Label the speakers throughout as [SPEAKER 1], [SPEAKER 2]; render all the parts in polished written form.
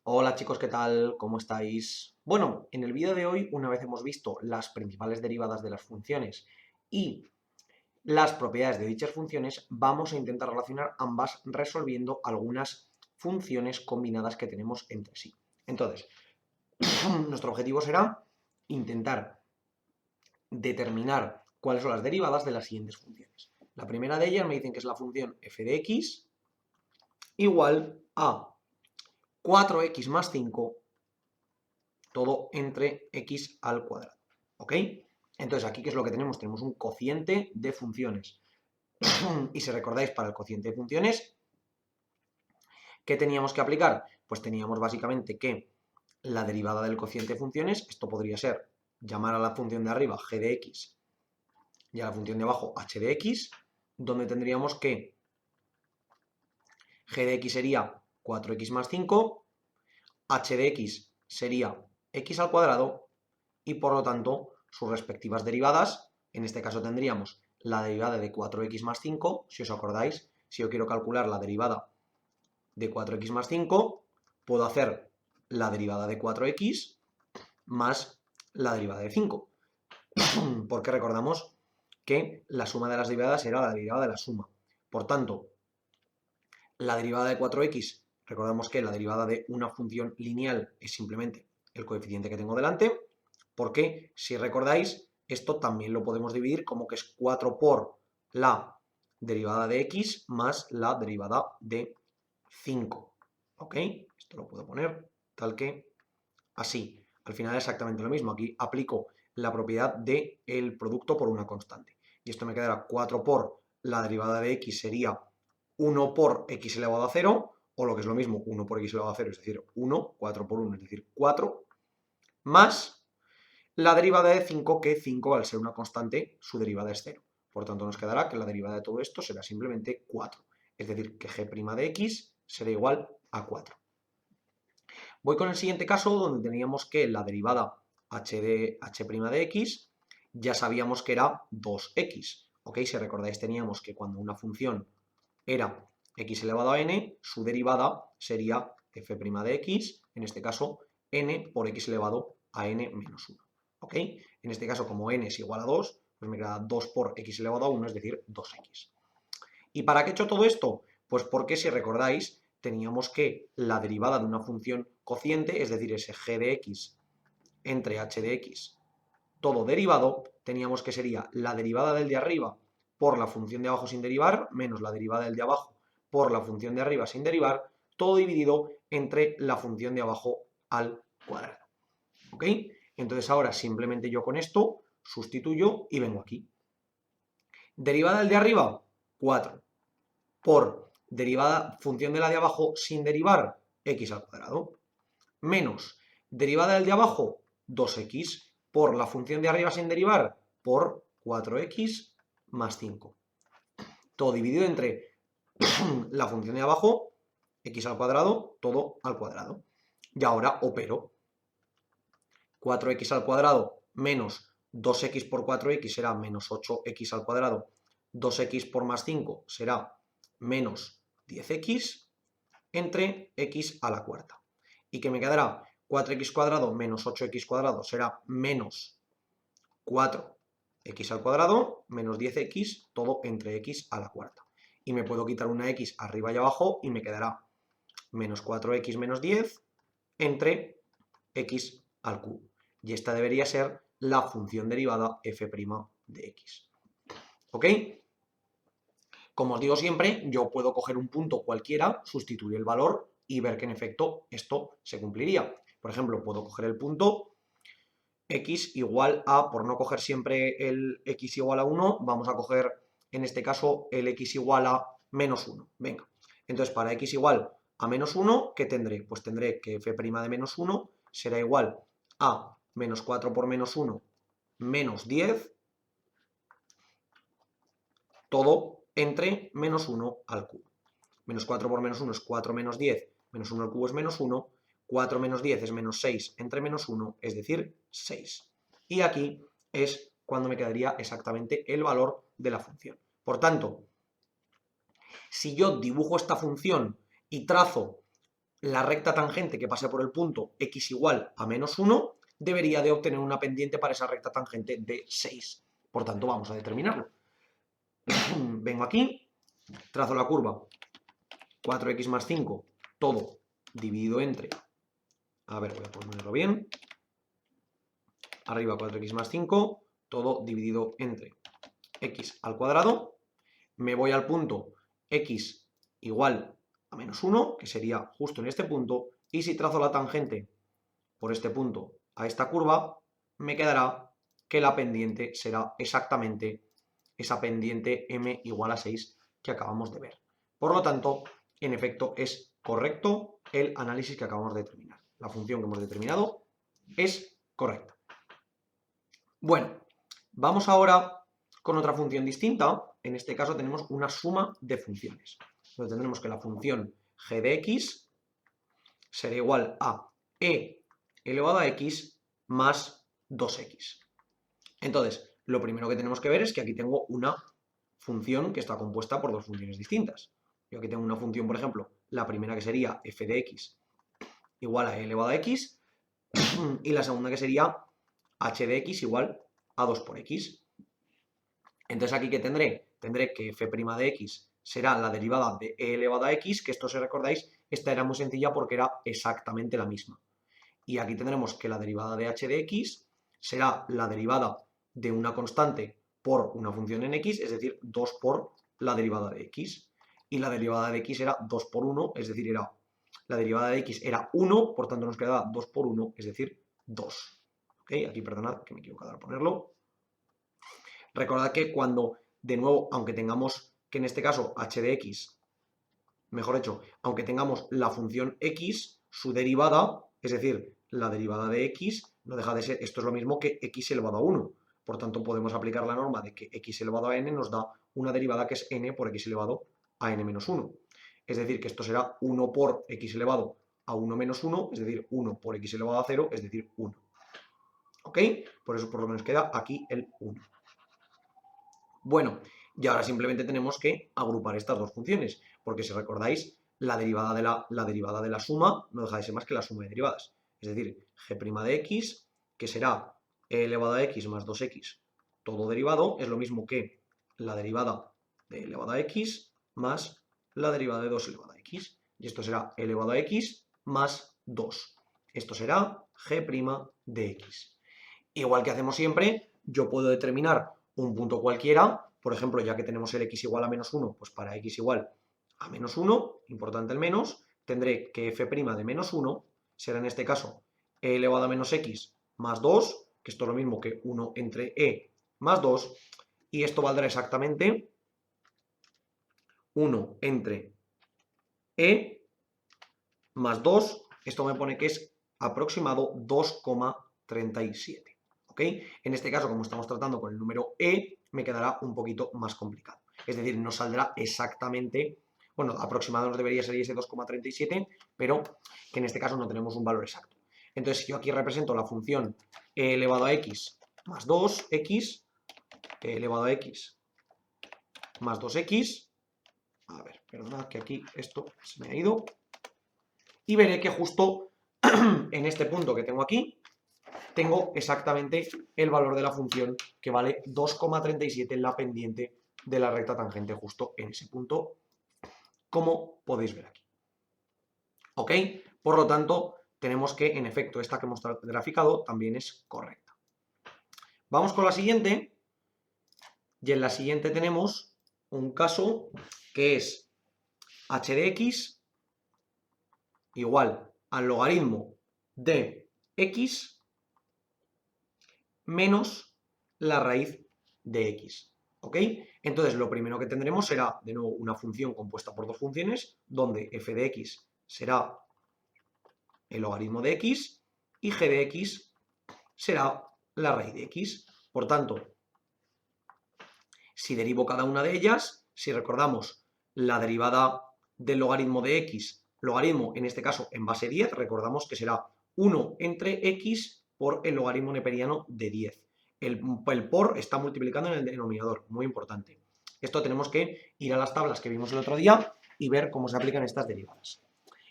[SPEAKER 1] Hola chicos, ¿qué tal? ¿Cómo estáis? Bueno, en el vídeo de hoy, una vez hemos visto las principales derivadas de las funciones y las propiedades de dichas funciones, vamos a intentar relacionar ambas resolviendo algunas funciones combinadas que tenemos entre sí. Entonces, nuestro objetivo será intentar determinar cuáles son las derivadas de las siguientes funciones. La primera de ellas me dicen que es la función f de x igual a 4x más 5 todo entre x al cuadrado, ¿ok? Entonces, aquí, ¿qué es lo que tenemos? Tenemos un cociente de funciones. Y si recordáis, para el cociente de funciones, ¿qué teníamos que aplicar? Pues teníamos básicamente que la derivada del cociente de funciones, esto podría ser llamar a la función de arriba g de x y a la función de abajo h de x, donde tendríamos que g de x sería 4x más 5, h de x sería x al cuadrado y por lo tanto sus respectivas derivadas. En este caso tendríamos la derivada de 4x más 5, si os acordáis, si yo quiero calcular la derivada de 4x más 5, puedo hacer la derivada de 4x más la derivada de 5, porque recordamos que la suma de las derivadas era la derivada de la suma. Por tanto, la derivada de 4x, recordamos que la derivada de una función lineal es simplemente el coeficiente que tengo delante, porque si recordáis, esto también lo podemos dividir como que es 4 por la derivada de x más la derivada de 5. ¿Ok? Esto lo puedo poner tal que así. Al final es exactamente lo mismo. Aquí aplico la propiedad del producto por una constante. Y esto me quedará 4 por la derivada de x sería 1 por x elevado a 0, o lo que es lo mismo, 1 por x elevado a 0, es decir, 1, 4 por 1, es decir, 4, más la derivada de 5, que 5 al ser una constante, su derivada es 0. Por tanto, nos quedará que la derivada de todo esto será simplemente 4. Es decir, que g' de x será igual a 4. Voy con el siguiente caso, donde teníamos que la derivada h' de x ya sabíamos que era 2x. ¿Ok? Si recordáis, teníamos que cuando una función era x elevado a n, su derivada sería f' de x, en este caso n por x elevado a n menos 1. ¿Ok? En este caso, como n es igual a 2, pues me queda 2 por x elevado a 1, es decir, 2x. ¿Y para qué he hecho todo esto? Pues porque, si recordáis, teníamos que la derivada de una función cociente, es decir, ese g de x entre h de x, todo derivado, teníamos que sería la derivada del de arriba por la función de abajo sin derivar, menos la derivada del de abajo por la función de arriba sin derivar, todo dividido entre la función de abajo al cuadrado. ¿Ok? Entonces ahora simplemente yo con esto sustituyo y vengo aquí. Derivada del de arriba, 4 por derivada, función de la de abajo sin derivar, x al cuadrado, menos derivada del de abajo, 2x, por la función de arriba sin derivar, por 4x más 5. Todo dividido entre la función de abajo, x al cuadrado, todo al cuadrado. Y ahora opero. 4x al cuadrado menos 2x por 4x será menos 8x al cuadrado. 2x por más 5 será menos 10x entre x a la cuarta. ¿Y qué me quedará? 4x cuadrado menos 8x cuadrado será menos 4x al cuadrado menos 10x, todo entre x a la cuarta. Y me puedo quitar una x arriba y abajo y me quedará menos 4x menos 10 entre x al cubo. Y esta debería ser la función derivada f' de x. ¿Ok? Como os digo siempre, yo puedo coger un punto cualquiera, sustituir el valor y ver que en efecto esto se cumpliría. Por ejemplo, puedo coger el punto x igual a, por no coger siempre el x igual a 1, vamos a coger en este caso el x igual a menos 1. Venga, entonces para x igual a menos 1, ¿qué tendré? Pues tendré que f' de menos 1 será igual a menos 4 por menos 1 menos 10, todo entre menos 1 al cubo. Menos 4 por menos 1 es 4 menos 10, menos 1 al cubo es menos 1, 4 menos 10 es menos 6 entre menos 1, es decir, 6. Y aquí es cuando me quedaría exactamente el valor de la función. Por tanto, si yo dibujo esta función y trazo la recta tangente que pase por el punto x igual a menos 1 debería de obtener una pendiente para esa recta tangente de 6. Por tanto, vamos a determinarlo. Vengo aquí, trazo la curva 4x más 5, todo dividido entre, a ver, voy a ponerlo bien, arriba 4x más 5, todo dividido entre x al cuadrado, me voy al punto x igual a menos 1, que sería justo en este punto, y si trazo la tangente por este punto a esta curva, me quedará que la pendiente será exactamente esa pendiente m igual a 6 que acabamos de ver. Por lo tanto, en efecto, es correcto el análisis que acabamos de determinar. La función que hemos determinado es correcta. Bueno, vamos ahora con otra función distinta. En este caso tenemos una suma de funciones. Entonces tendremos que la función g de x será igual a e elevado a x más 2x. Entonces, lo primero que tenemos que ver es que aquí tengo una función que está compuesta por dos funciones distintas. Yo aquí tengo una función, por ejemplo, la primera que sería f de x igual a e elevado a x y la segunda que sería h de x igual a 2 por x. Entonces aquí, ¿qué tendré? Tendré que f' de x será la derivada de e elevado a x, que esto, si recordáis, esta era muy sencilla porque era exactamente la misma. Y aquí tendremos que la derivada de h de x será la derivada de una constante por una función en x, es decir, 2 por la derivada de x. Y la derivada de x era 2 por 1, es decir, la derivada de x era 1, por tanto nos quedaba 2 por 1, es decir, 2. ¿Ok? Aquí perdonad que me he equivocado al ponerlo. Recordad que cuando, de nuevo, aunque tengamos que en este caso h de x, mejor dicho, aunque tengamos la función x, su derivada, es decir, la derivada de x, no deja de ser, esto es lo mismo que x elevado a 1. Por tanto, podemos aplicar la norma de que x elevado a n nos da una derivada que es n por x elevado a n menos 1. Es decir, que esto será 1 por x elevado a 1 menos 1, es decir, 1 por x elevado a 0, es decir, 1. ¿Ok? Por eso por lo menos queda aquí el 1. Bueno, y ahora simplemente tenemos que agrupar estas dos funciones, porque si recordáis, la derivada de la suma no deja de ser más que la suma de derivadas. Es decir, g' de x, que será e elevado a x más 2x, todo derivado, es lo mismo que la derivada de e elevado a x más la derivada de 2 elevado a x. Y esto será e elevado a x más 2. Esto será g' de x. Igual que hacemos siempre, yo puedo determinar un punto cualquiera, por ejemplo, ya que tenemos el x igual a menos 1, pues para x igual a menos 1, importante el menos, tendré que f' de menos 1 será en este caso e elevado a menos x más 2, que esto es lo mismo que 1 entre e más 2, y esto valdrá exactamente 1 entre e más 2, esto me pone que es aproximado 2,37. ¿Ok? En este caso, como estamos tratando con el número e, me quedará un poquito más complicado. Es decir, no saldrá exactamente, bueno, aproximado nos debería salir ese 2,37, pero que en este caso no tenemos un valor exacto. Entonces, si yo aquí represento la función e elevado a x más 2x, e elevado a x más 2x, a ver, perdonad que aquí esto se me ha ido, y veré que justo en este punto que tengo aquí, tengo exactamente el valor de la función que vale 2,37 en la pendiente de la recta tangente justo en ese punto, como podéis ver aquí. ¿Ok? Por lo tanto, tenemos que, en efecto, esta que hemos graficado también es correcta. Vamos con la siguiente, y en la siguiente tenemos un caso que es h de x igual al logaritmo de x menos la raíz de x, ¿ok? Entonces, lo primero que tendremos será, de nuevo, una función compuesta por dos funciones, donde f de x será el logaritmo de x y g de x será la raíz de x. Por tanto, si derivo cada una de ellas, si recordamos la derivada del logaritmo de x, logaritmo en este caso en base 10, recordamos que será 1 entre x por el logaritmo neperiano de 10. El por está multiplicando en el denominador, muy importante. Esto tenemos que ir a las tablas que vimos el otro día y ver cómo se aplican estas derivadas.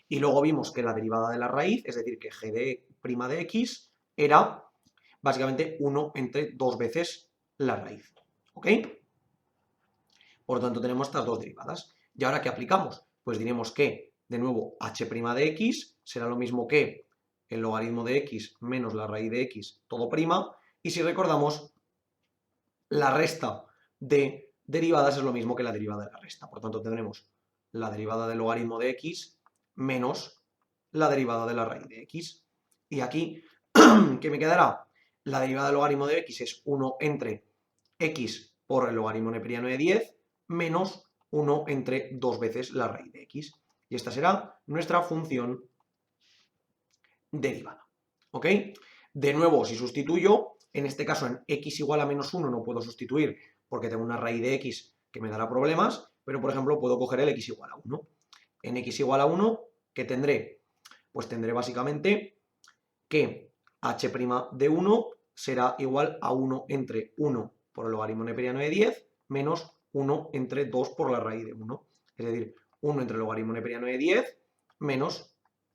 [SPEAKER 1] Y luego vimos que la derivada de la raíz, es decir, que g de x era básicamente 1 entre 2 veces la raíz. ¿Ok? Por lo tanto, tenemos estas dos derivadas. ¿Y ahora qué aplicamos? Pues diremos que, de nuevo, h' de x será lo mismo que el logaritmo de x menos la raíz de x todo prima. Y si recordamos, la resta de derivadas es lo mismo que la derivada de la resta. Por lo tanto, tendremos la derivada del logaritmo de x menos la derivada de la raíz de x. Y aquí, ¿qué me quedará? La derivada del logaritmo de x es 1 entre x por el logaritmo neperiano de 10 menos 1 entre 2 veces la raíz de x. Y esta será nuestra función derivada. ¿Ok? De nuevo, si sustituyo, en este caso en x igual a menos 1 no puedo sustituir porque tengo una raíz de x que me dará problemas, pero por ejemplo puedo coger el x igual a 1. En x igual a 1, ¿qué tendré? Pues tendré básicamente que h' de 1 será igual a 1 entre 1 por el logaritmo neperiano de 10 menos 1 entre 2 por la raíz de 1. Es decir, 1 entre el logaritmo neperiano de 10 menos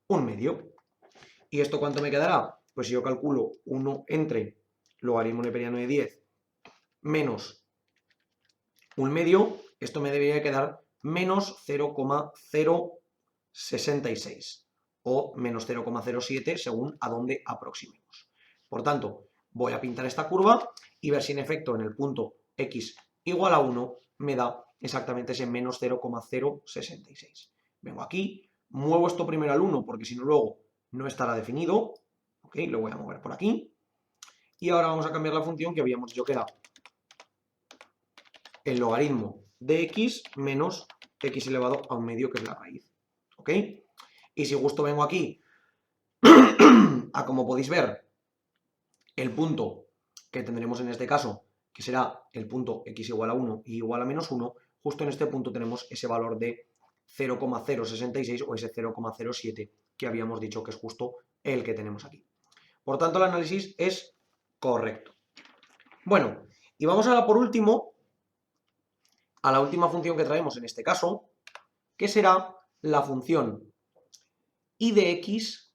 [SPEAKER 1] 1 medio. ¿Y esto cuánto me quedará? Pues si yo calculo 1 entre logaritmo neperiano de 10 menos 1 medio, esto me debería quedar menos 0,066 o menos 0,07 según a dónde aproximemos. Por tanto, voy a pintar esta curva y ver si en efecto en el punto x igual a 1 me da exactamente ese menos 0,066. Vengo aquí, muevo esto primero al 1 porque si no luego no estará definido. ¿Ok? Lo voy a mover por aquí. Y ahora vamos a cambiar la función que habíamos dicho que era el logaritmo de x menos x elevado a 1 medio, que es la raíz. ¿Ok? Y si justo vengo aquí a, como podéis ver, el punto que tendremos en este caso, que será el punto x igual a 1 y igual a menos 1, justo en este punto tenemos ese valor de 0,066 o ese 0,07 que habíamos dicho que es justo el que tenemos aquí. Por tanto, el análisis es correcto. Bueno, y vamos ahora por último a la última función que traemos en este caso, que será la función y de x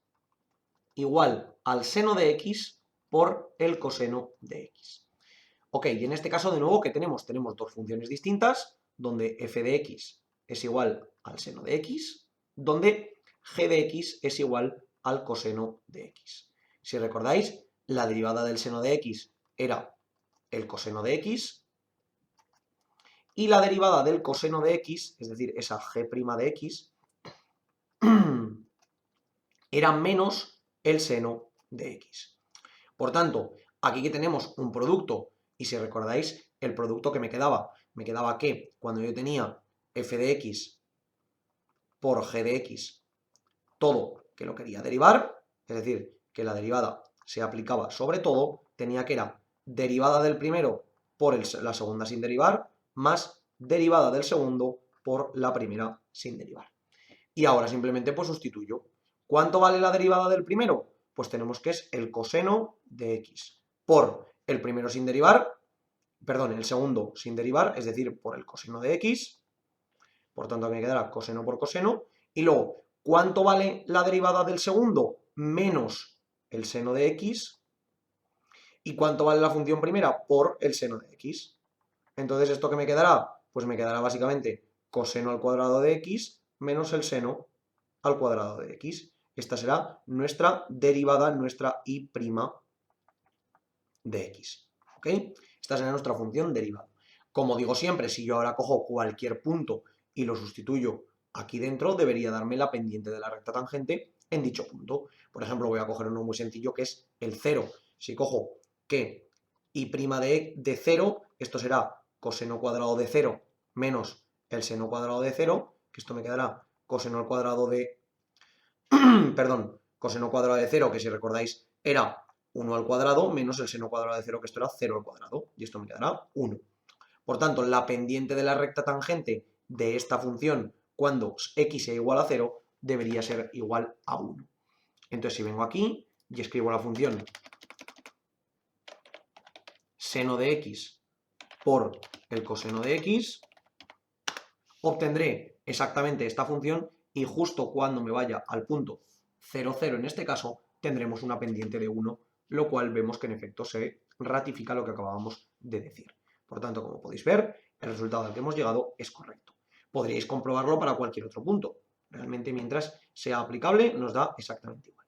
[SPEAKER 1] igual al seno de x por el coseno de x. Ok, y en este caso de nuevo, ¿qué tenemos? Tenemos dos funciones distintas, donde f de x es igual al seno de x, donde g de x es igual al coseno de x. Si recordáis, la derivada del seno de x era el coseno de x, y la derivada del coseno de x, es decir, esa g' de x, era menos el seno de x. Por tanto, aquí que tenemos un producto, y si recordáis, el producto que me quedaba que cuando yo tenía f de x por g de x, todo que lo quería derivar, es decir, que la derivada se aplicaba sobre todo, tenía que era derivada del primero por la segunda sin derivar, más derivada del segundo por la primera sin derivar. Y ahora simplemente pues sustituyo. ¿Cuánto vale la derivada del primero? Pues tenemos que es el coseno de x por el primero sin derivar, perdón, el segundo sin derivar, es decir, por el coseno de x. Por tanto, me quedará coseno por coseno. Y luego, ¿cuánto vale la derivada del segundo? Menos el seno de x. ¿Y cuánto vale la función primera? Por el seno de x. Entonces, ¿esto qué me quedará? Pues me quedará básicamente coseno al cuadrado de x menos el seno al cuadrado de x. Esta será nuestra derivada, nuestra y' de x. ¿Ok? Esta será nuestra función derivada. Como digo siempre, si yo ahora cojo cualquier punto y lo sustituyo aquí dentro, debería darme la pendiente de la recta tangente en dicho punto. Por ejemplo, voy a coger uno muy sencillo que es el 0. Si cojo que y' de 0, esto será coseno cuadrado de 0 menos el seno cuadrado de 0, que esto me quedará coseno al cuadrado de... perdón, coseno cuadrado de 0, que si recordáis era 1 al cuadrado, menos el seno cuadrado de 0, que esto era 0 al cuadrado, y esto me quedará 1. Por tanto, la pendiente de la recta tangente de esta función cuando x sea igual a 0 debería ser igual a 1. Entonces, si vengo aquí y escribo la función seno de x por el coseno de x, obtendré exactamente esta función y justo cuando me vaya al punto 0, 0 en este caso, tendremos una pendiente de 1, lo cual vemos que en efecto se ratifica lo que acabábamos de decir. Por tanto, como podéis ver, el resultado al que hemos llegado es correcto. Podríais comprobarlo para cualquier otro punto. Realmente, mientras sea aplicable, nos da exactamente igual.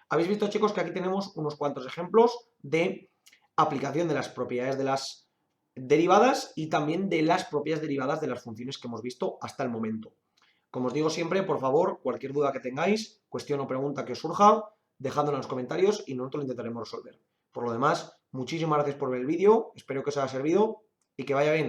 [SPEAKER 1] Habéis visto, chicos, que aquí tenemos unos cuantos ejemplos de aplicación de las propiedades de las derivadas y también de las propias derivadas de las funciones que hemos visto hasta el momento. Como os digo siempre, por favor, cualquier duda que tengáis, cuestión o pregunta que os surja, dejadla en los comentarios y nosotros lo intentaremos resolver. Por lo demás, muchísimas gracias por ver el vídeo, espero que os haya servido y que vaya bien.